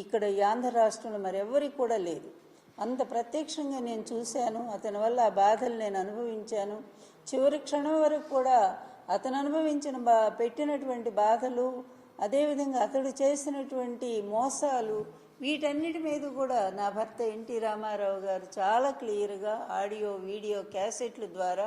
ఇక్కడ ఈ ఆంధ్ర రాష్ట్రంలో మరెవరికి కూడా లేదు. అంత ప్రత్యక్షంగా నేను చూశాను. అతని వల్ల ఆ బాధలు నేను అనుభవించాను. చివరి క్షణం వరకు కూడా అతను అనుభవించిన పెట్టినటువంటి బాధలు, అదేవిధంగా అతడు చేసినటువంటి మోసాలు, వీటన్నిటి మీద కూడా నా భర్త ఎన్టీ రామారావు గారు చాలా క్లియర్గా ఆడియో వీడియో క్యాసెట్ల ద్వారా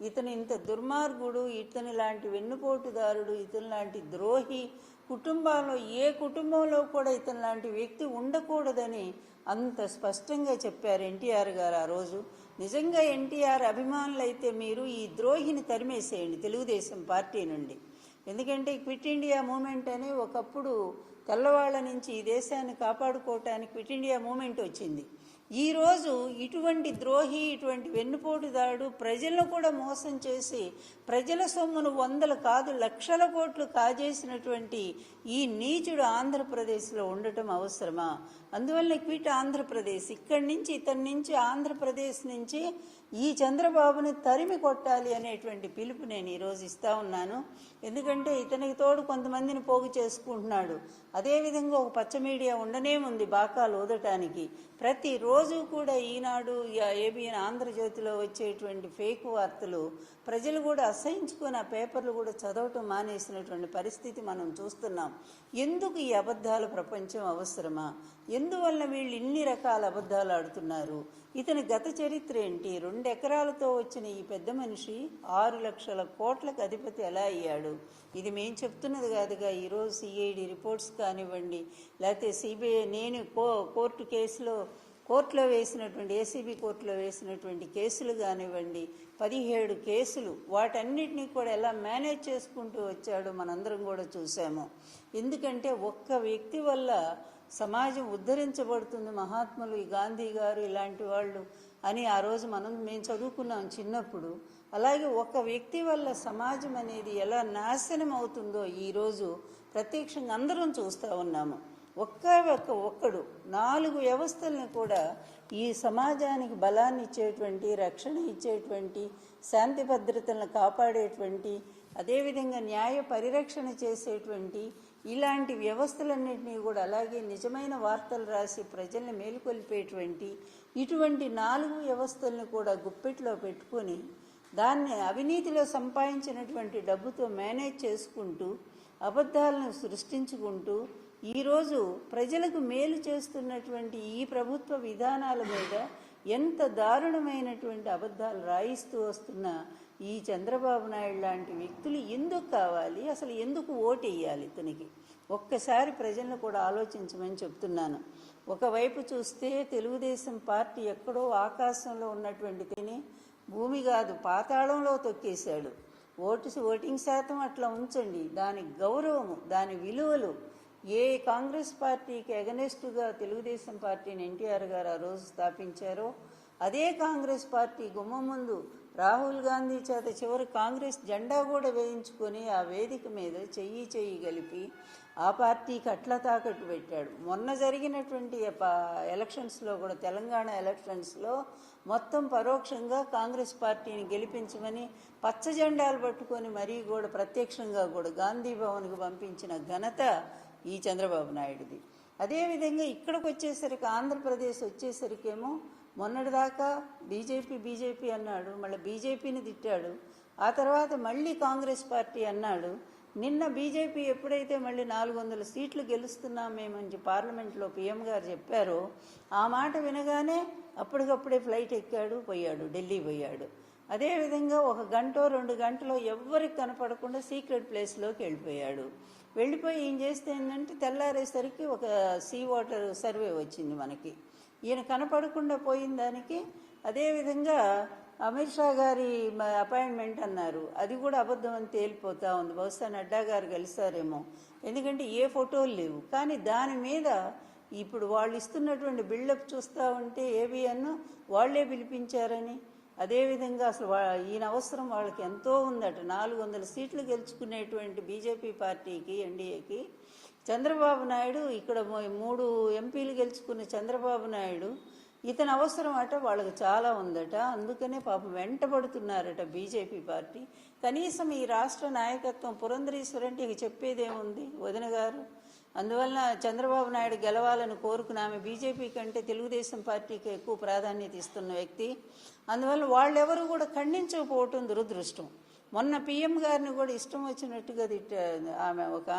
ఇతను ఇంత దుర్మార్గుడు, ఇతని లాంటి వెన్నుపోటుదారుడు, ఇతని లాంటి ద్రోహి, కుటుంబాల్లో ఏ కుటుంబంలో కూడా ఇతని లాంటి వ్యక్తి ఉండకూడదని అంత స్పష్టంగా చెప్పారు ఎన్టీఆర్ గారు ఆ రోజు. నిజంగా ఎన్టీఆర్ అభిమానులు అయితే మీరు ఈ ద్రోహిని తరిమేసేయండి తెలుగుదేశం పార్టీ నుండి. ఎందుకంటే క్విట్ ఇండియా మూమెంట్ అని ఒకప్పుడు తెల్లవాళ్ల నుంచి ఈ దేశాన్ని కాపాడుకోవటానికి క్విట్ ఇండియా మూమెంట్ వచ్చింది. ఈరోజు ఇటువంటి ద్రోహి, ఇటువంటి వెన్నుపోటుదారుడు, ప్రజలను కూడా మోసం చేసి ప్రజల సొమ్మును వందలు కాదు లక్షల కోట్లు కాజేసినటువంటి ఈ నీచుడు ఆంధ్రప్రదేశ్లో ఉండటం అవసరమా? అందువల్ల క్విట్ ఆంధ్రప్రదేశ్, ఇక్కడి నుంచి ఇతని నుంచి ఆంధ్రప్రదేశ్ నుంచి ఈ చంద్రబాబుని తరిమి కొట్టాలి అనేటువంటి పిలుపు నేను ఈరోజు ఇస్తా ఉన్నాను. ఎందుకంటే ఇతనికి తోడు కొంతమందిని పోగు చేసుకుంటున్నాడు. అదేవిధంగా ఒక పచ్చ మీడియా ఉండనే ఉంది బాకాలు ఊదటానికి. ప్రతిరోజు కూడా ఈనాడు, ఏబిఎన్, ఆంధ్రజ్యోతిలో వచ్చేటువంటి ఫేక్ వార్తలు ప్రజలు కూడా అసహించుకొని ఆ పేపర్లు కూడా చదవటం మానేసినటువంటి పరిస్థితి మనం చూస్తున్నాం. ఎందుకు ఈ అబద్ధాల ప్రపంచం అవసరమా? ఎందువల్ల వీళ్ళు ఇన్ని రకాల అబద్ధాలు ఆడుతున్నారు? ఇతని గత చరిత్ర ఏంటి? 2 ఎకరాలతో వచ్చిన ఈ పెద్ద మనిషి 6 లక్షల కోట్లకు అధిపతి ఎలా అయ్యాడు? ఇది మేము చెప్తున్నది కాదుగా. ఈరోజు సిఐడి రిపోర్ట్స్ కానివ్వండి, లేకపోతే సిబిఐ, నేను కోర్టులో వేసినటువంటి ఏసీబీ కోర్టులో వేసినటువంటి కేసులు కానివ్వండి, 17 కేసులు, వాటన్నిటినీ కూడా ఎలా మేనేజ్ చేసుకుంటూ వచ్చాడో మనందరం కూడా చూసాము. ఎందుకంటే ఒక్క వ్యక్తి వల్ల సమాజం ఉద్ధరించబడుతుంది, మహాత్ములు ఈ గాంధీ గారు ఇలాంటి వాళ్ళు అని ఆ రోజు మేము చదువుకున్నాం చిన్నప్పుడు. అలాగే ఒక వ్యక్తి వల్ల సమాజం అనేది ఎలా నాశనం అవుతుందో ఈరోజు ప్రత్యక్షంగా అందరం చూస్తూ ఉన్నాము. ఒక్కడు 4 వ్యవస్థల్ని కూడా ఈ సమాజానికి బలాన్ని ఇచ్చేటువంటి, రక్షణ ఇచ్చేటువంటి, శాంతి భద్రతలను కాపాడేటువంటి, అదేవిధంగా న్యాయ పరిరక్షణ చేసేటువంటి ఇలాంటి వ్యవస్థలన్నింటినీ కూడా, అలాగే నిజమైన వార్తలు రాసి ప్రజల్ని మేలుకొల్పేటువంటి ఇటువంటి 4 వ్యవస్థలను కూడా గుప్పెట్లో పెట్టుకొని దాన్ని అవినీతిలో సంపాదించినటువంటి డబ్బుతో మేనేజ్ చేసుకుంటూ అబద్ధాలను సృష్టించుకుంటూ ఈరోజు ప్రజలకు మేలు చేస్తున్నటువంటి ఈ ప్రభుత్వ విధానాల మీద ఎంత దారుణమైనటువంటి అబద్ధాలు రాయిస్తూ వస్తున్న ఈ చంద్రబాబు నాయుడు లాంటి వ్యక్తులు ఎందుకు కావాలి? అసలు ఎందుకు ఓటేయాలి ఇతనికి? ఒక్కసారి ప్రజలను కూడా ఆలోచించమని చెప్తున్నాను. ఒకవైపు చూస్తే తెలుగుదేశం పార్టీ ఎక్కడో ఆకాశంలో ఉన్నటువంటి తిని భూమి కాదు పాతాళంలో తొక్కేశాడు. ఓటింగ్ శాతం అట్లా ఉంచండి, దాని గౌరవము, దాని విలువలు ఏ కాంగ్రెస్ పార్టీకి ఎగనెస్టుగా తెలుగుదేశం పార్టీని ఎన్టీఆర్ గారు ఆ రోజు స్థాపించారో అదే కాంగ్రెస్ పార్టీ గుమ్మం ముందు రాహుల్ గాంధీ చేత చివరి కాంగ్రెస్ జెండా కూడా వేయించుకొని ఆ వేదిక మీద చెయ్యి కలిపి ఆ పార్టీకి అట్లా తాకట్టు పెట్టాడు. మొన్న జరిగినటువంటి ఎలక్షన్స్లో కూడా, తెలంగాణ ఎలక్షన్స్లో మొత్తం పరోక్షంగా కాంగ్రెస్ పార్టీని గెలిపించమని పచ్చ జెండాలు పట్టుకొని మరీ కూడా ప్రత్యక్షంగా కూడా గాంధీ భవన్కు పంపించిన ఘనత ఈ చంద్రబాబు నాయుడుది. అదేవిధంగా ఇక్కడికి వచ్చేసరికి, ఆంధ్రప్రదేశ్ వచ్చేసరికేమో మొన్నటిదాకా బీజేపీ అన్నాడు, మళ్ళీ బీజేపీని తిట్టాడు, ఆ తర్వాత మళ్ళీ కాంగ్రెస్ పార్టీ అన్నాడు. నిన్న బీజేపీ ఎప్పుడైతే మళ్ళీ 400 సీట్లు గెలుస్తున్నాం మేమని పార్లమెంట్లో పీఎం గారు చెప్పారో ఆ మాట వినగానే అప్పటికప్పుడే ఫ్లైట్ ఎక్కాడు, పోయాడు, ఢిల్లీ పోయాడు. అదేవిధంగా 1 గంట 2 గంటలో ఎవ్వరికి కనపడకుండా సీక్రెట్ ప్లేస్లోకి వెళ్ళిపోయి ఏం చేస్తే ఏంటంటే తెల్లారేసరికి ఒక సీ వాటర్ సర్వే వచ్చింది మనకి. ఈయన కనపడకుండా పోయిన దానికి అదేవిధంగా అమిత్ షా గారి అపాయింట్మెంట్ అన్నారు, అది కూడా అబద్ధం అని తేలిపోతూ ఉంది. బహుశా నడ్డా గారు కలిసారేమో, ఎందుకంటే ఏ ఫోటోలు లేవు. కానీ దాని మీద ఇప్పుడు వాళ్ళు ఇస్తున్నటువంటి బిల్డప్ చూస్తూ ఉంటే ఏబిఎన్ వాళ్లే పిలిపించారని, అదేవిధంగా అసలు ఈయన అవసరం వాళ్ళకి ఎంతో ఉందట. 400 సీట్లు గెలుచుకునేటువంటి బీజేపీ పార్టీకి, ఎన్డీఏకి చంద్రబాబు నాయుడు, ఇక్కడ 3 ఎంపీలు గెలుచుకున్న చంద్రబాబు నాయుడు, ఇతని అవసరం అట వాళ్ళకి చాలా ఉందట. అందుకనే పాపం వెంటబడుతున్నారట బీజేపీ పార్టీ. కనీసం ఈ రాష్ట్ర నాయకత్వం పురంధరేశ్వరి అంటే ఇక చెప్పేదేముంది? వదిన గారు అందువలన చంద్రబాబు నాయుడు గెలవాలని కోరుకుని ఆమె బీజేపీ కంటే తెలుగుదేశం పార్టీకి ఎక్కువ ప్రాధాన్యత ఇస్తున్న వ్యక్తి. అందువల్ల వాళ్ళెవరూ కూడా ఖండించకపోవటం దురదృష్టం. మొన్న పిఎం గారిని కూడా ఇష్టం వచ్చినట్టుగా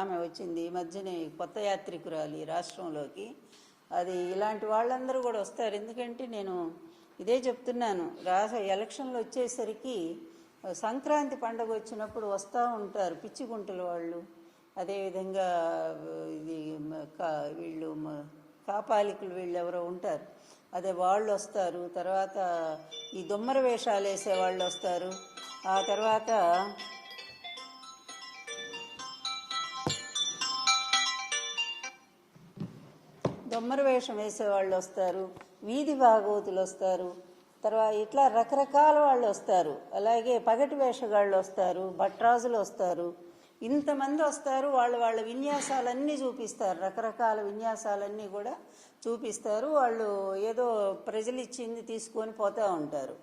ఆమె వచ్చింది ఈ మధ్యనే, కొత్త యాత్రికురాలి రాష్ట్రంలోకి. అది ఇలాంటి వాళ్ళందరూ కూడా వస్తారు. ఎందుకంటే నేను ఇదే చెప్తున్నాను, ఎలక్షన్లు వచ్చేసరికి సంక్రాంతి పండుగ వచ్చినప్పుడు వస్తూ ఉంటారు పిచ్చిగుంటల వాళ్ళు, అదేవిధంగా వీళ్ళు కాపాలికులు వీళ్ళు ఎవరో ఉంటారు, అదే వాళ్ళు వస్తారు. తర్వాత ఈ దొమ్మర వేషాలు వేసే వాళ్ళు వస్తారు. ఆ తర్వాత దొమ్మర వేషం వేసేవాళ్ళు వస్తారు, వీధి భాగవతులు వస్తారు, తర్వాత ఇట్లా రకరకాల వాళ్ళు వస్తారు. అలాగే పగటి వేషగాళ్ళు వస్తారు, భట్రాజులు వస్తారు, ఇంతమంది వస్తారు. వాళ్ళ విన్యాసాలన్నీ చూపిస్తారు, రకరకాల విన్యాసాలన్నీ కూడా చూపిస్తారు. వాళ్ళు ఏదో ప్రజలు ఇచ్చింది తీసుకొని పోతూ ఉంటారు.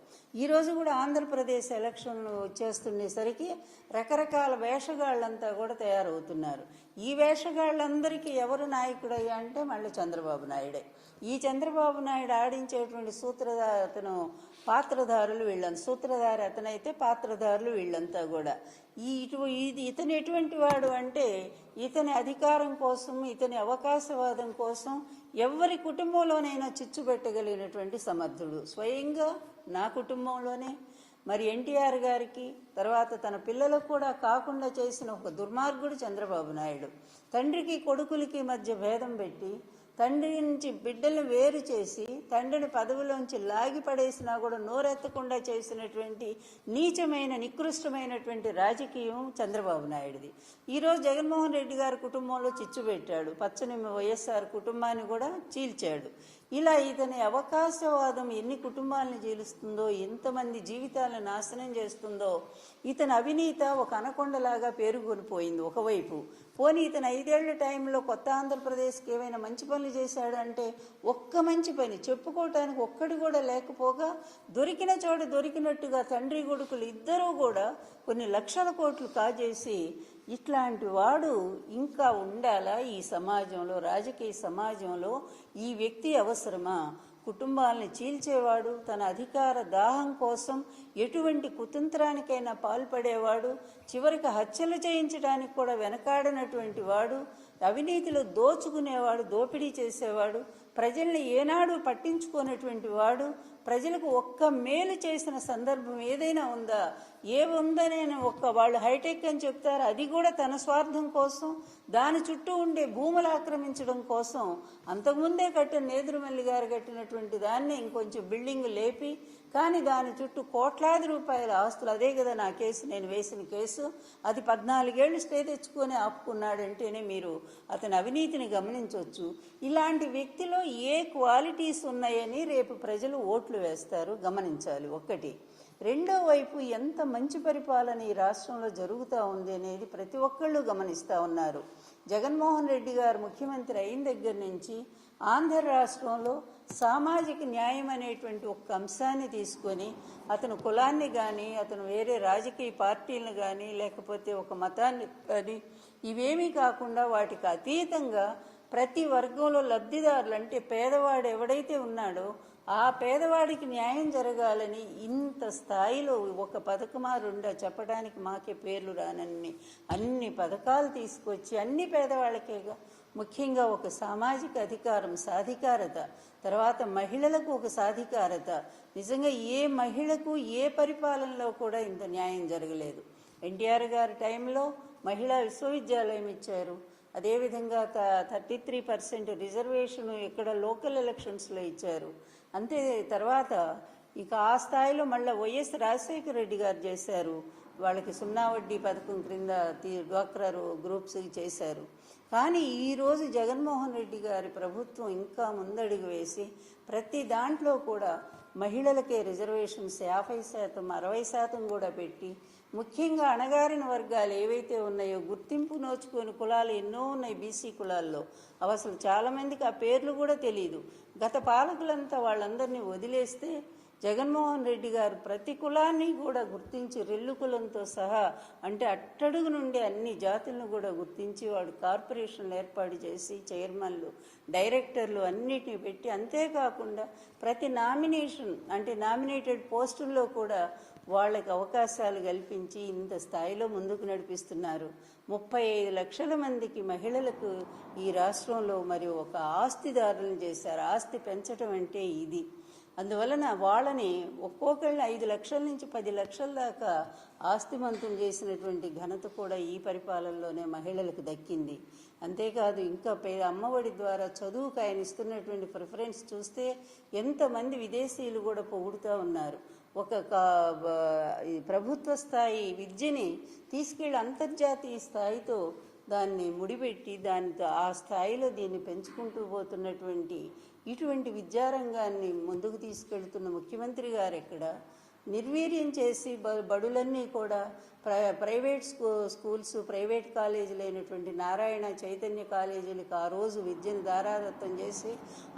ఈరోజు కూడా ఆంధ్రప్రదేశ్ ఎలక్షన్లు వచ్చేస్తుండేసరికి రకరకాల వేషగాళ్ళంతా కూడా తయారవుతున్నారు. ఈ వేషగాళ్ళందరికీ ఎవరు నాయకుడయ్యా అంటే మళ్ళీ చంద్రబాబు నాయుడే. ఈ చంద్రబాబు నాయుడు ఆడించేటువంటి పాత్రధారులు వీళ్ళంతా. సూత్రధారి అతనైతే పాత్రధారులు వీళ్ళంతా కూడా. ఇతను ఎటువంటి వాడు అంటే ఇతని అధికారం కోసం, ఇతని అవకాశవాదం కోసం ఎవరి కుటుంబంలోనైనా చిచ్చు పెట్టగలిగినటువంటి సమర్థుడు. స్వయంగా నా కుటుంబంలోనే మరి ఎన్టీఆర్ గారికి, తర్వాత తన పిల్లలకు కూడా కాకుండా చేసిన ఒక దుర్మార్గుడు చంద్రబాబు నాయుడు. తండ్రికి కొడుకులకి మధ్య భేదం పెట్టి తండ్రి నుంచి బిడ్డలను వేరు చేసి తండ్రిని పదవిలోంచి లాగి పడేసినా కూడా నోరెత్తకుండా చేసినటువంటి నీచమైన నికృష్టమైనటువంటి రాజకీయం చంద్రబాబు నాయుడిది. ఈరోజు జగన్మోహన్ రెడ్డి గారి కుటుంబంలో చిచ్చు పెట్టాడు, పచ్చని వైఎస్ఆర్ కుటుంబాన్ని కూడా చీల్చాడు. ఇలా ఇతని అవకాశవాదం ఎన్ని కుటుంబాలను చీలుస్తుందో, ఎంతమంది జీవితాలను నాశనం చేస్తుందో. ఇతని అవినీత ఒక అనకొండలాగా పేరుకొనిపోయింది ఒకవైపు. పోనీ ఇతను 5 ఏళ్ల టైంలో కొత్త ఆంధ్రప్రదేశ్కి ఏమైనా మంచి పనులు చేశాడంటే ఒక్క మంచి పని చెప్పుకోవటానికి ఒక్కడి కూడా లేకపోగా, దొరికిన చోట దొరికినట్టుగా తండ్రి కొడుకులు ఇద్దరూ కూడా కొన్ని లక్షల కోట్లు కాజేసి, ఇట్లాంటి వాడు ఇంకా ఉండాలా ఈ సమాజంలో, రాజకీయ సమాజంలో? ఈ వ్యక్తి అవసరమా? కుటుంబాలను చీల్చేవాడు, తన అధికార దాహం కోసం ఎటువంటి కుతంత్రానికైనా పాల్పడేవాడు, చివరికి హత్యలు చేయించడానికి కూడా వెనకాడనటువంటి వాడు, అవినీతిలో దోచుకునేవాడు, దోపిడీ చేసేవాడు, ప్రజల్ని ఏనాడు పట్టించుకునేటువంటి వాడు, ప్రజలకు ఒక్క మేలు చేసిన సందర్భం ఏదైనా ఉందా? ఏముందనే వాళ్ళు హైటెక్ అని చెప్తారు, అది కూడా తన స్వార్థం కోసం, దాని చుట్టూ ఉండే భూములు ఆక్రమించడం కోసం. అంతకుముందే కట్టిన నేదురుమల్లి గారు కట్టినటువంటి దాన్ని ఇంకొంచెం బిల్డింగ్ లేపి, కానీ దాని చుట్టూ కోట్లాది రూపాయల ఆస్తులు. అదే కదా నా కేసు, నేను వేసిన కేసు. అది 14 ఏళ్ళు స్టే తెచ్చుకొని ఆపుకున్నాడంటేనే మీరు అతని అవినీతిని గమనించవచ్చు. ఇలాంటి వ్యక్తిలో ఏ క్వాలిటీస్ ఉన్నాయని రేపు ప్రజలు ఓట్లు వేస్తారు, గమనించాలి. ఒకటి. రెండో వైపు ఎంత మంచి పరిపాలన ఈ రాష్ట్రంలో జరుగుతూ ఉంది అనేది ప్రతి ఒక్కళ్ళు గమనిస్తూ ఉన్నారు. జగన్మోహన్ రెడ్డి గారు ముఖ్యమంత్రి అయిన దగ్గర నుంచి ఆంధ్ర రాష్ట్రంలో సామాజిక న్యాయం అనేటువంటి ఒక అంశాన్ని తీసుకొని, అతను కులాన్ని కానీ, అతను వేరే రాజకీయ పార్టీలను కానీ, లేకపోతే ఒక మతాన్ని కానీ, ఇవేమీ కాకుండా వాటికి అతీతంగా ప్రతి వర్గంలో లబ్ధిదారులు, అంటే పేదవాడు ఎవడైతే ఉన్నాడో ఆ పేదవాడికి న్యాయం జరగాలని ఇంత స్థాయిలో ఒక పథకమా రెండా చెప్పడానికి మాకే పేర్లు రానన్ని అన్ని పథకాలు తీసుకొచ్చి అన్ని పేదవాళ్ళకేగా, ముఖ్యంగా ఒక సామాజిక అధికారం, సాధికారత, తర్వాత మహిళలకు ఒక సాధికారత. నిజంగా ఏ మహిళకు ఏ పరిపాలనలో కూడా ఇంత న్యాయం జరగలేదు. ఎన్టీఆర్ గారి టైంలో మహిళా విశ్వవిద్యాలయం ఇచ్చారు. అదేవిధంగా 33% రిజర్వేషన్ ఇక్కడ లోకల్ ఎలక్షన్స్లో ఇచ్చారు. అంతే. తర్వాత ఇక ఆ స్థాయిలో మళ్ళీ వైఎస్ రాజశేఖర రెడ్డి గారు చేశారు. వాళ్ళకి 0 వడ్డీ పథకం క్రింద డ్వాక్రా గ్రూప్స్కి చేశారు. కానీ ఈరోజు జగన్మోహన్ రెడ్డి గారి ప్రభుత్వం ఇంకా ముందడుగు వేసి ప్రతి దాంట్లో కూడా మహిళలకే రిజర్వేషన్స్ 50%, 60% కూడా పెట్టి, ముఖ్యంగా అణగారిన వర్గాలు ఏవైతే ఉన్నాయో, గుర్తింపు నోచుకొని కులాలు ఎన్నో ఉన్నాయి బీసీ కులాల్లో, అవి అసలు చాలామందికి ఆ పేర్లు కూడా తెలియదు. గత పాలకులంతా వాళ్ళందరినీ వదిలేస్తే జగన్మోహన్ రెడ్డి గారు ప్రతి కులాన్ని కూడా గుర్తించి రెల్లు కులంతో సహా అంటే అట్టడుగు నుండి అన్ని జాతులను కూడా గుర్తించి వాడు కార్పొరేషన్లు ఏర్పాటు చేసి చైర్మన్లు డైరెక్టర్లు అన్నిటిని పెట్టి, అంతేకాకుండా ప్రతి నామినేషన్ అంటే నామినేటెడ్ పోస్టుల్లో కూడా వాళ్ళకి అవకాశాలు కల్పించి ఇంత స్థాయిలో ముందుకు నడిపిస్తున్నారు. 35 లక్షల మందికి మహిళలకు ఈ రాష్ట్రంలో మరి ఒక ఆస్తిదారులను చేశారు. ఆస్తి పెంచడం అంటే ఇది. అందువలన వాళ్ళని ఒక్కొక్కళ్ళని 5 లక్షల నుంచి 10 లక్షల దాకా ఆస్తిమంతులు చేసినటువంటి ఘనత కూడా ఈ పరిపాలనలోనే మహిళలకు దక్కింది. అంతేకాదు ఇంకా అమ్మఒడి ద్వారా చదువుకు ఆయన ఇస్తున్నటువంటి ప్రిఫరెన్స్ చూస్తే ఎంతమంది విదేశీయులు కూడా పొగుడుతూ ఉన్నారు. ఒక ప్రభుత్వ స్థాయి విద్యని తీసుకెళ్లి అంతర్జాతీయ స్థాయితో దాన్ని ముడిపెట్టి దానితో ఆ స్థాయిలో దీన్ని పెంచుకుంటూ పోతున్నటువంటి ఇటువంటి విద్యారంగాన్ని ముందుకు తీసుకెళ్తున్న ముఖ్యమంత్రి గారు ఎక్కడ నిర్వీర్యం చేసి బడులన్నీ కూడా ప్రైవేట్ స్కూల్స్ ప్రైవేట్ కాలేజీలు అయినటువంటి నారాయణ చైతన్య కాలేజీలకు ఆ రోజు విద్యను దారాదత్తం చేసి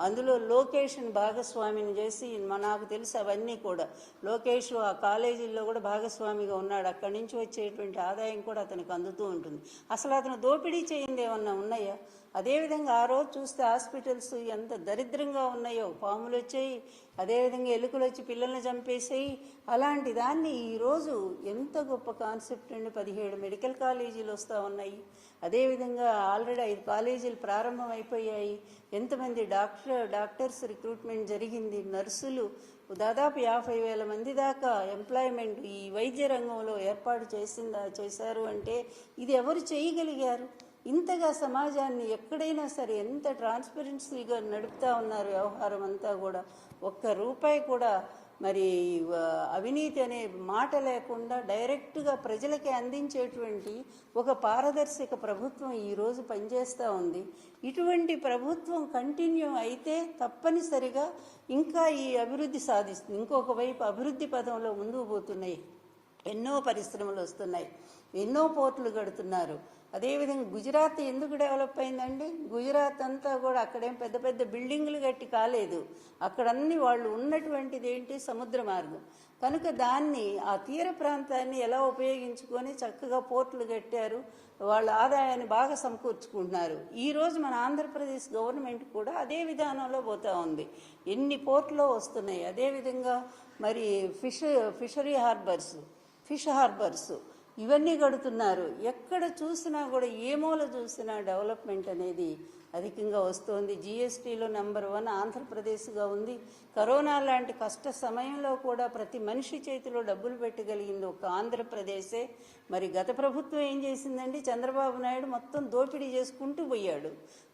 అందులో లోకేష్ని భాగస్వామిని చేసి నాకు తెలుసు అవన్నీ కూడా లోకేష్ ఆ కాలేజీల్లో కూడా భాగస్వామిగా ఉన్నాడు. అక్కడి నుంచి వచ్చేటువంటి ఆదాయం కూడా అతనికి అందుతూ ఉంటుంది. అసలు అతను దోపిడీ చేయింది ఏమన్నా ఉన్నాయా? అదేవిధంగా ఆ రోజు చూస్తే హాస్పిటల్స్ ఎంత దరిద్రంగా ఉన్నాయో, పాములు వచ్చాయి, అదేవిధంగా ఎలుకలు వచ్చి పిల్లల్ని చంపేసాయి. అలాంటి దాన్ని ఈరోజు ఎంత గొప్ప కాన్సెప్ట్ అండి. 17 మెడికల్ కాలేజీలు వస్తూ ఉన్నాయి. అదేవిధంగా ఆల్రెడీ 5 కాలేజీలు ప్రారంభం అయిపోయాయి. ఎంతమంది డాక్టర్స్ రిక్రూట్మెంట్ జరిగింది. నర్సులు దాదాపు 50,000 మంది దాకా ఎంప్లాయ్మెంట్ ఈ వైద్య రంగంలో ఏర్పాటు చేశారు అంటే ఇది ఎవరు చేయగలిగారు? ఇంతగా సమాజాన్ని ఎక్కడైనా సరే ఎంత ట్రాన్స్పరెన్సీగా నడుపుతా ఉన్నారు వ్యవహారం అంతా కూడా. ఒక్క రూపాయి కూడా మరి అవినీతి అనే మాట లేకుండా డైరెక్ట్గా ప్రజలకి అందించేటువంటి ఒక పారదర్శక ప్రభుత్వం ఈరోజు పనిచేస్తూ ఉంది. ఇటువంటి ప్రభుత్వం కంటిన్యూ అయితే తప్పనిసరిగా ఇంకా ఈ అభివృద్ధి సాధిస్తుంది. ఇంకొక వైపు అభివృద్ధి పదంలో ముందుకు పోతున్నాయి. ఎన్నో పరిశ్రమలు వస్తున్నాయి, ఎన్నో పోర్టులు కడుతున్నారు. అదేవిధంగా గుజరాత్ ఎందుకు డెవలప్ అయిందండి? గుజరాత్ అంతా కూడా అక్కడేం పెద్ద పెద్ద బిల్డింగులు కట్టి కాలేదు. అక్కడన్నీ వాళ్ళు ఉన్నటువంటిది ఏంటి? సముద్ర మార్గం. కనుక దాన్ని ఆ తీర ప్రాంతాన్ని ఎలా ఉపయోగించుకొని చక్కగా పోర్టులు కట్టారు. వాళ్ళ ఆదాయాన్ని బాగా సమకూర్చుకుంటున్నారు. ఈరోజు మన ఆంధ్రప్రదేశ్ గవర్నమెంట్ కూడా అదే విధానంలో పోతూ ఉంది. ఎన్ని పోర్టులో వస్తున్నాయి. అదేవిధంగా మరి ఫిష్ హార్బర్స్ ఇవన్నీ కడుతున్నారు. ఎక్కడ చూసినా కూడా ఏ మూల చూసినా డెవలప్మెంట్ అనేది అధికంగా వస్తుంది. జిఎస్టీలో నెంబర్ 1 ఆంధ్రప్రదేశ్గా ఉంది. కరోనా లాంటి కష్ట సమయంలో కూడా ప్రతి మనిషి చేతిలో డబ్బులు పెట్టగలిగింది ఒక ఆంధ్రప్రదేశే. మరి గత ప్రభుత్వం ఏం చేసిందండి? చంద్రబాబు నాయుడు మొత్తం దోపిడీ చేసుకుంటూ పోయాడు.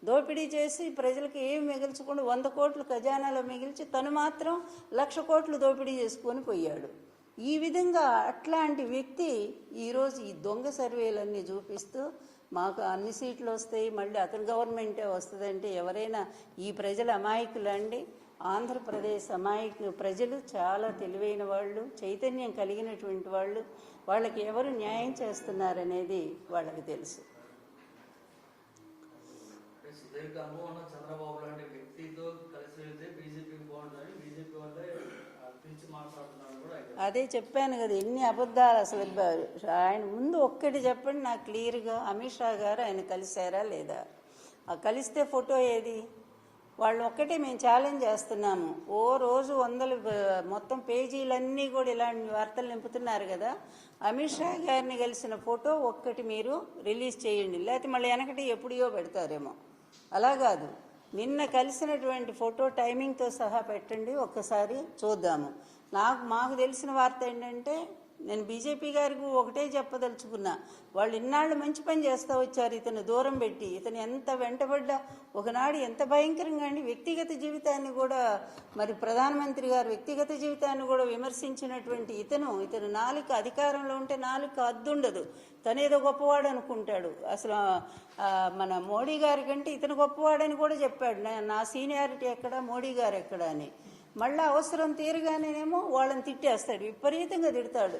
దోపిడీ చేసి ప్రజలకు ఏమి మిగిల్చకుండా 100 కోట్లు ఖజానాలో మిగిల్చి తను మాత్రం 1,00,000 కోట్లు దోపిడీ చేసుకొని పోయాడు. ఈ విధంగా అట్లాంటి వ్యక్తి ఈరోజు ఈ దొంగ సర్వేలన్నీ చూపిస్తూ మాకు అన్ని సీట్లు వస్తాయి, మళ్ళీ అతని గవర్నమెంటే వస్తుందంటే ఎవరైనా ఈ ప్రజల అమాయకులండి. ఆంధ్రప్రదేశ్ ప్రజలు చాలా తెలివైన వాళ్ళు, చైతన్యం కలిగినటువంటి వాళ్ళు. వాళ్ళకి ఎవరు న్యాయం చేస్తున్నారనేది వాళ్ళకి తెలుసు. చంద్రబాబు లాంటి వ్యక్తితో కలిసి వెళ్తే బీజేపీ బాగుంటుంది, బీజేపీ వల్లే పిలిచి మాట్లాడుతున్నారు. అదే చెప్పాను కదా, ఎన్ని అబద్ధాలు. అసలు ఆయన ముందు ఒక్కటి చెప్పండి నాకు క్లియర్గా. అమిత్ షా గారు ఆయన కలిశారా లేదా? కలిస్తే ఫోటో ఏది? వాళ్ళు ఒక్కటే మేము ఛాలెంజ్ చేస్తున్నాము. ఓ రోజు 100 మొత్తం పేజీలన్నీ కూడా ఇలాంటి వార్తలు నింపుతున్నారు కదా. అమిత్ షా గారిని కలిసిన ఫోటో ఒక్కటి మీరు రిలీజ్ చేయండి, లేకపోతే మళ్ళీ వెనకటి ఎప్పుడో పెడతారేమో. అలా కాదు, నిన్న కలిసినటువంటి ఫోటో టైమింగ్తో సహా పెట్టండి, ఒక్కసారి చూద్దాము. మాకు తెలిసిన వార్త ఏంటంటే, నేను బీజేపీ గారికి ఒకటే చెప్పదలుచుకున్నా, వాళ్ళు ఇన్నాళ్ళు మంచి పని చేస్తూ వచ్చారు. ఇతను దూరం పెట్టి ఇతను ఎంత వెంటబడ్డా ఒకనాడు ఎంత భయంకరంగా అండి వ్యక్తిగత జీవితాన్ని కూడా, మరి ప్రధానమంత్రి గారు వ్యక్తిగత జీవితాన్ని కూడా విమర్శించినటువంటి ఇతను నాలుక అధికారంలో ఉంటే నాలుక అద్దుండదు. తనేదో గొప్పవాడు అనుకుంటాడు. అసలు మన మోడీ గారి కంటే ఇతను గొప్పవాడని కూడా చెప్పాడు. నా సీనియారిటీ ఎక్కడ, మోడీ గారు ఎక్కడ అని. మళ్ళీ అవసరం తీరగానేనేమో వాళ్ళని తిట్టేస్తాడు, విపరీతంగా తిడతాడు.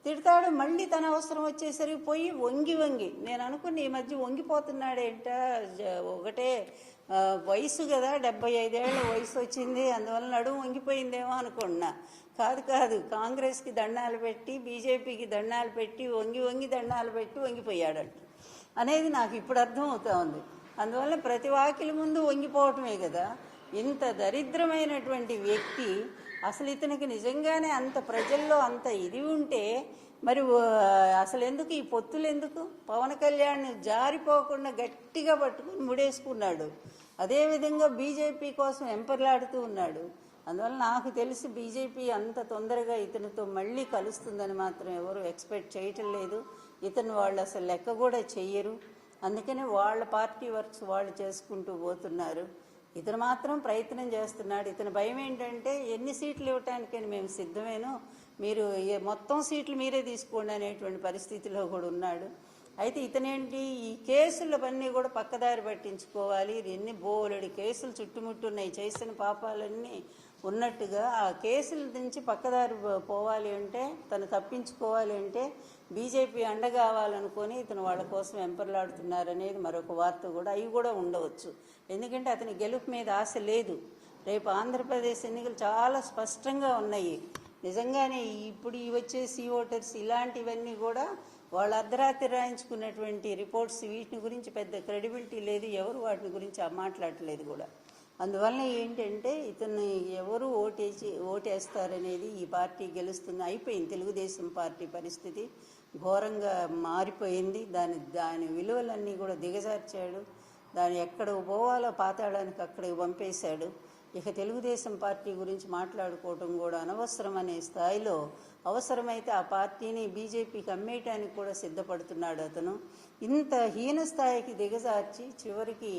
తిడతాడు, మళ్ళీ తన అవసరం వచ్చేసరికి పోయి వంగి వంగి, నేను అనుకున్న ఈ మధ్య వంగిపోతున్నాడేంట, ఒకటే వయసు కదా, 75 ఏళ్ళ వయసు వచ్చింది, అందువల్ల నడుము వంగిపోయిందేమో అనుకున్నా. కాదు, కాంగ్రెస్కి దండాలు పెట్టి బీజేపీకి దండాలు పెట్టి వంగి వంగి దండాలు పెట్టి వంగిపోయాడంట అనేది నాకు ఇప్పుడు అర్థం అవుతా ఉంది. అందువల్ల ప్రతి వాకిలి ముందు వంగిపోవటమే కదా. ఇంత దరిద్రమైనటువంటి వ్యక్తి అసలు ఇతనికి నిజంగానే అంత ప్రజల్లో అంత ఇది ఉంటే మరి అసలు ఎందుకు ఈ పొత్తులు ఎందుకు? పవన్ కళ్యాణ్ జారిపోకుండా గట్టిగా పట్టుకుని ముడేసుకున్నాడు. అదేవిధంగా బీజేపీ కోసం ఎంపర్లాడుతూ ఉన్నాడు. అందువల్ల నాకు తెలిసి బీజేపీ అంత తొందరగా ఇతనితో మళ్ళీ కలుస్తుందని మాత్రం ఎవరు ఎక్స్పెక్ట్ చేయటం లేదు. ఇతను వాళ్ళు అసలు లెక్క కూడా చెయ్యరు. అందుకని వాళ్ళ పార్టీ వర్క్స్ వాళ్ళు చేసుకుంటూ పోతున్నారు. ఇతను మాత్రం ప్రయత్నం చేస్తున్నాడు. ఇతని భయం ఏంటంటే ఎన్ని సీట్లు ఇవ్వటానికని మేము సిద్ధమేను, మీరు మొత్తం సీట్లు మీరే తీసుకోండి అనేటువంటి పరిస్థితిలో కూడా ఉన్నాడు. అయితే ఇతనేంటి, ఈ కేసులవన్నీ కూడా పక్కదారి పట్టించుకోవాలి, ఎన్ని బోలెడు కేసులు చుట్టుముట్టున్నాయి, చేసిన పాపాలన్నీ ఉన్నట్టుగా ఆ కేసుల నుంచి పక్కదారి పోవాలి అంటే, తను తప్పించుకోవాలి అంటే బీజేపీ అండ కావాలనుకొని ఇతను వాళ్ళ కోసం ఎంపర్లాడుతున్నారనేది మరొక వార్త కూడా. అవి కూడా ఉండవచ్చు, ఎందుకంటే అతని గెలుపు మీద ఆశ లేదు. రేపు ఆంధ్రప్రదేశ్ ఎన్నికలు చాలా స్పష్టంగా ఉన్నాయి. నిజంగానే ఇప్పుడు వచ్చే ఓటర్స్ ఇలాంటివన్నీ కూడా వాళ్ళు అర్ధరాత్రి రాయించుకున్నటువంటి రిపోర్ట్స్, వీటిని గురించి పెద్ద క్రెడిబిలిటీ లేదు, ఎవరు వాటిని గురించి మాట్లాడట్లేదు కూడా. అందువల్ల ఏంటంటే ఇతన్ని ఎవరు ఓటేస్తారనేది, ఈ పార్టీ గెలుస్తుంది అయిపోయింది. తెలుగుదేశం పార్టీ పరిస్థితి ఘోరంగా మారిపోయింది. దాని విలువలన్నీ కూడా దిగజార్చాడు. దాన్ని ఎక్కడ పోవాలో పాతాడానికి అక్కడికి పంపేశాడు. ఇక తెలుగుదేశం పార్టీ గురించి మాట్లాడుకోవటం కూడా అనవసరం అనే స్థాయిలో, అవసరమైతే ఆ పార్టీని బీజేపీకి అమ్మేయటానికి కూడా సిద్ధపడుతున్నాడు అతను. ఇంత హీన స్థాయికి దిగజార్చి చివరికి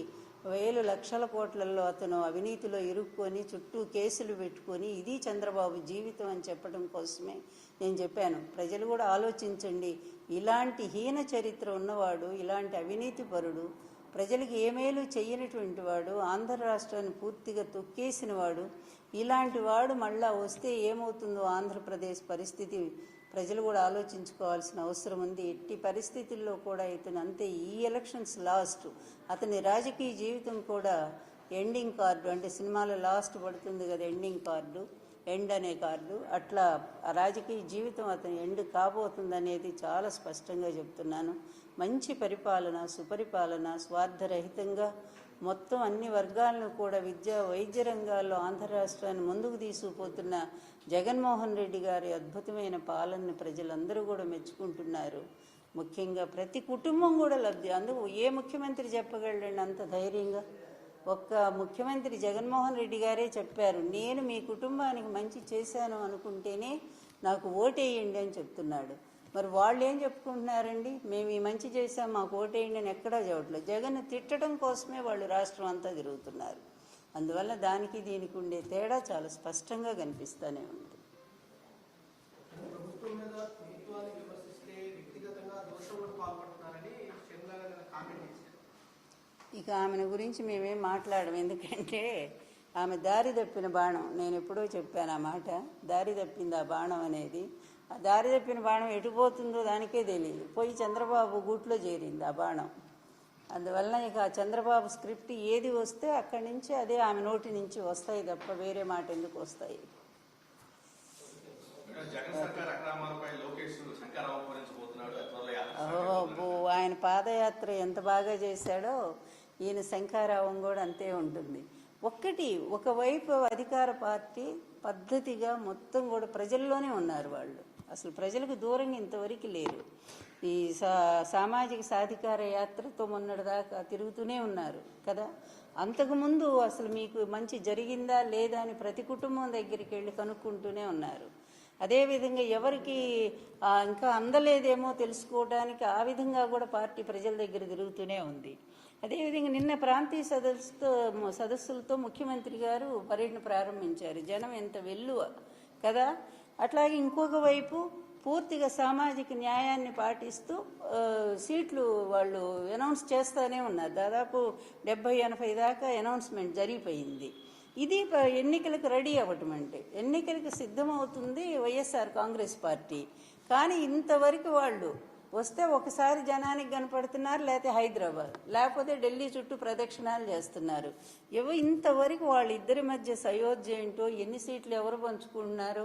వేలు లక్షల కోట్లలో అతను అవినీతిలో ఇరుక్కొని చుట్టూ కేసులు పెట్టుకొని ఇది చంద్రబాబు జీవితం అని చెప్పడం కోసమే నేను చెప్పాను. ప్రజలు కూడా ఆలోచించండి, ఇలాంటి హీన చరిత్ర ఉన్నవాడు, ఇలాంటి అవినీతి పరుడు, ప్రజలకు ఏ మేలు చెయ్యనటువంటి వాడు, ఆంధ్ర రాష్ట్రాన్ని పూర్తిగా తొక్కేసిన వాడు, ఇలాంటి వాడు మళ్ళా వస్తే ఏమవుతుందో ఆంధ్రప్రదేశ్ పరిస్థితి ప్రజలు కూడా ఆలోచించుకోవాల్సిన అవసరం ఉంది. ఎట్టి పరిస్థితుల్లో కూడా ఇతను అంతే, ఈ ఎలక్షన్స్ లాస్ట్, అతని రాజకీయ జీవితం కూడా ఎండింగ్ కార్డు, అంటే సినిమాలో లాస్ట్ పడుతుంది కదా ఎండింగ్ కార్డు, ఎండ్ అనే కార్డు, అట్లా ఆ రాజకీయ జీవితం అతని ఎండ్ కాబోతుందనేది చాలా స్పష్టంగా చెప్తున్నాను. మంచి పరిపాలన, సుపరిపాలన, స్వార్థరహితంగా మొత్తం అన్ని వర్గాలను కూడా విద్యా వైద్య రంగాల్లో ఆంధ్ర రాష్ట్రాన్ని ముందుకు తీసుకుపోతున్న జగన్మోహన్ రెడ్డి గారి అద్భుతమైన పాలనని ప్రజలందరూ కూడా మెచ్చుకుంటున్నారు. ముఖ్యంగా ప్రతి కుటుంబం కూడా లబ్ధి. అందుకు ఏ ముఖ్యమంత్రి చెప్పగలండి అంత ధైర్యంగా? ఒక్క ముఖ్యమంత్రి జగన్మోహన్ రెడ్డి గారే చెప్పారు, నేను మీ కుటుంబానికి మంచి చేశాను అనుకుంటేనే నాకు ఓటేయండి అని చెప్తున్నాడు. మరి వాళ్ళు ఏం చెప్పుకుంటున్నారండి, మేము ఈ మంచి చేసాం మాకు ఓటేయండి అని ఎక్కడా చెప్పట్లేదు. జగన్ తిట్టడం కోసమే వాళ్ళు రాష్ట్రం అంతా తిరుగుతున్నారు. అందువల్ల దానికి దీనికి ఉండే తేడా చాలా స్పష్టంగా కనిపిస్తూనే ఉంది. ఇక ఆమెను గురించి మేమేం మాట్లాడము, ఎందుకంటే ఆమె దారి తప్పిన బాణం. నేను ఎప్పుడో చెప్పాను ఆ మాట, దారి తప్పింది ఆ బాణం అనేది. ఆ దారి తప్పిన బాణం ఎటుపోతుందో దానికే తెలియదు, పోయి చంద్రబాబు గూట్లో చేరింది ఆ బాణం. అందువల్ల ఇక చంద్రబాబు స్క్రిప్ట్ ఏది వస్తే అక్కడి నుంచి అదే ఆమె నోటి నుంచి వస్తాయి తప్ప వేరే మాట ఎందుకు వస్తాయి? ఓహో, ఆయన పాదయాత్ర ఎంత బాగా చేశాడో ఈయన శంఖారావం కూడా అంతే ఉంటుంది. ఒకవైపు అధికార పార్టీ పద్ధతిగా మొత్తం కూడా ప్రజల్లోనే ఉన్నారు వాళ్ళు, అసలు ప్రజలకు దూరంగా ఇంతవరకు లేరు. ఈ సామాజిక సాధికార యాత్రతో మొన్నటిదాకా తిరుగుతూనే ఉన్నారు కదా. అంతకుముందు అసలు మీకు మంచి జరిగిందా లేదా అని ప్రతి కుటుంబం దగ్గరికి వెళ్ళి కనుక్కుంటూనే ఉన్నారు. అదేవిధంగా ఎవరికి ఇంకా అందలేదేమో తెలుసుకోవడానికి ఆ విధంగా కూడా పార్టీ ప్రజల దగ్గర తిరుగుతూనే ఉంది. అదేవిధంగా నిన్న ప్రాంతీయ సదస్సులతో ముఖ్యమంత్రి గారు పర్యటన ప్రారంభించారు. జనం ఎంత వెల్లువ కదా. అట్లాగే ఇంకొక వైపు పూర్తిగా సామాజిక న్యాయాన్ని పాటిస్తూ సీట్లు వాళ్ళు అనౌన్స్ చేస్తూనే ఉన్నారు. దాదాపు 70-80 దాకా అనౌన్స్మెంట్ జరిగిపోయింది. ఇది ఎన్నికలకు రెడీ అవ్వటం అంటే, ఎన్నికలకు సిద్ధమవుతుంది వైఎస్ఆర్ కాంగ్రెస్ పార్టీ. కానీ ఇంతవరకు వాళ్ళు వస్తే ఒకసారి జనానికి కనపడుతున్నారు, లేకపోతే హైదరాబాద్, లేకపోతే ఢిల్లీ చుట్టూ ప్రదక్షిణాలు చేస్తున్నారు. ఇంతవరకు వాళ్ళిద్దరి మధ్య సయోధ్య ఏంటో, ఎన్ని సీట్లు ఎవరు పంచుకుంటున్నారో,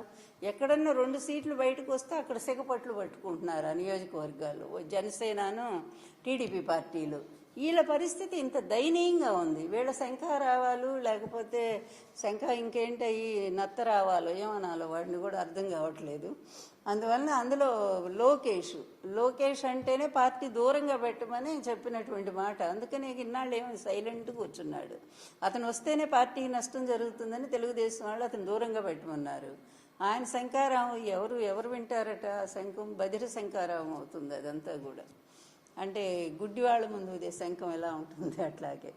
ఎక్కడన్నా 2 సీట్లు బయటకు వస్తే అక్కడ సిగపట్లు పట్టుకుంటున్నారు ఆ నియోజకవర్గాలు, జనసేనను టీడీపీ పార్టీలు. వీళ్ళ పరిస్థితి ఇంత దయనీయంగా ఉంది. వీళ్ళ శంఖారావాలు లేకపోతే ఇంకేంటయి నత్తరావాలో ఏమనాలో వాడిని కూడా అర్థం కావట్లేదు. అందువలన అందులో లోకేష్ అంటేనే పార్టీ దూరంగా పెట్టమని చెప్పినటువంటి మాట. అందుకని ఇన్నాళ్ళు ఏమో సైలెంట్గా కూర్చున్నాడు. అతను వస్తేనే పార్టీకి నష్టం జరుగుతుందని తెలుగుదేశం వాళ్ళు అతను దూరంగా పెట్టమన్నారు. ఆయన శంఖారావం ఎవరు వింటారట? శంఖం బదిర శంఖారావం అవుతుంది అదంతా కూడా. అంటే గుడ్డివాళ్ళ ముందు శంఖం ఎలా ఉంటుంది అట్లాగే.